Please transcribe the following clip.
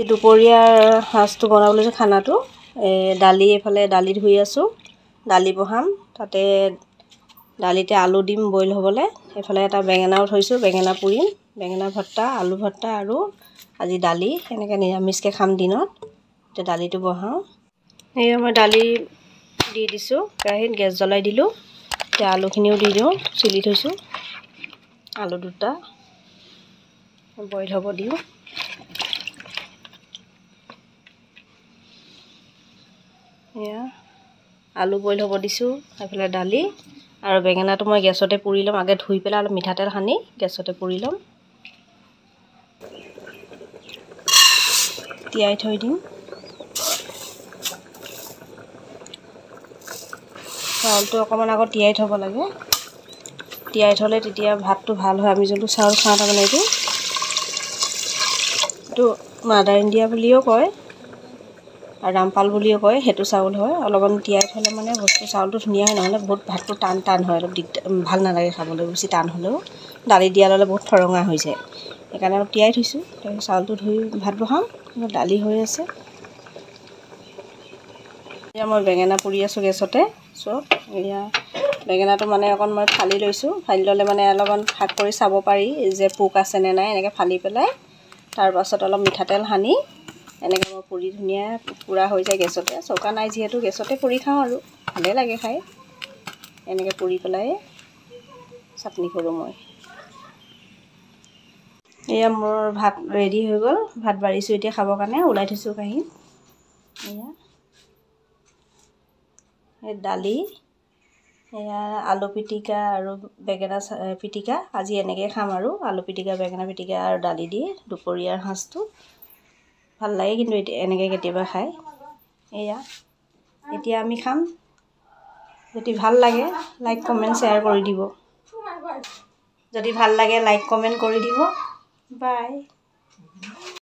দুপৰীয়াৰ সাজটো বনাবলৈ যে খানাটো দালি এফালে দালি ধুই আছোঁ দালি বহাম তাতে দালিতে আলু দিম বইল হ'বলৈ এফালে এটা বেঙেনাও থৈছোঁ বেঙেনা পুৰিম বেঙেনা ভৰ্তা আলু ভৰ্তা আৰু আজি দালি এনেকৈ নিৰামিষকৈ খাম দিনত এতিয়া দালিটো বহাওঁ এয়া মই দালি দি দিছোঁ কেৰাহীত গেছ জ্বলাই দিলোঁ এতিয়া আলুখিনিও দি দিওঁ চিলি থৈছোঁ আলু দুটা বইল হ'ব দিওঁ এয়া আলু বইল হ'ব দিছোঁ এইফালে দালি আৰু বেঙেনাটো মই গেছতে পুৰি ল'ম আগে ধুই পেলাই অলপ মিঠাতেল সানি গেছতে পুৰি ল'ম তিয়াই থৈ দিম চাউলটো অকণমান আগত তিয়াই থ'ব লাগে তিয়াই থ'লে তেতিয়া ভাতটো ভাল হয় আমি যোনটো চাউল খাওঁ তাৰমানে এইটো মাদাৰ ইণ্ডিয়া বুলিও কয় আৰু ৰামপাল বুলিও কয় সেইটো চাউল হয় অলপমান তিয়াই থ'লে মানে বস্তু চাউলটো ধুনীয়া হয় নহ'লে বহুত ভাতটো টান টান হয় অলপ ভাল নালাগে খাবলৈ বেছি টান হ'লেও দালি দিয়া ল'লে বহুত ঠৰঙা হৈ যায় সেইকাৰণে অলপ তিয়াই থৈছোঁ তাৰপিছত চাউলটো ধুই ভাত বহাম দালি হৈ আছে এতিয়া মই বেঙেনা পুৰি আছোঁ গেছতে চব এয়া বেঙেনাটো মানে অকণ মই ফালি লৈছোঁ ফালি ল'লে মানে অলপমান ফাক কৰি চাব পাৰি যে পোক আছেনে নাই এনেকৈ ফালি পেলাই তাৰপাছত অলপ মিঠাতেল সানি এনেকৈ মই পুৰি ধুনীয়া পুৰা হৈ যায় গেছতে চৌকা নাই যিহেতু গেছতে পুৰি খাওঁ আৰু ভালেই লাগে খাই এনেকৈ পুৰি পেলাই চাটনি কৰোঁ মই এয়া মোৰ ভাত ৰেডি হৈ গ'ল ভাত বাঢ়িছোঁ এতিয়া খাবৰ কাৰণে ওলাই থৈছোঁ কাঁহীত এয়া এই দালি এয়া আলু পিটিকা আৰু বেঙেনা পিটিকা আজি এনেকৈ খাম আৰু আলু পিটিকা বেঙেনা পিটিকা আৰু দালি দি দুপৰীয়াৰ সাজটো ভাল লাগে কিন্তু এনেকৈ কেতিয়াবা খাই এয়া এতিয়া আমি খাম যদি ভাল লাগে লাইক কমেণ্ট শ্বেয়াৰ কৰি দিব যদি ভাল লাগে লাইক কমেণ্ট কৰি দিব বাই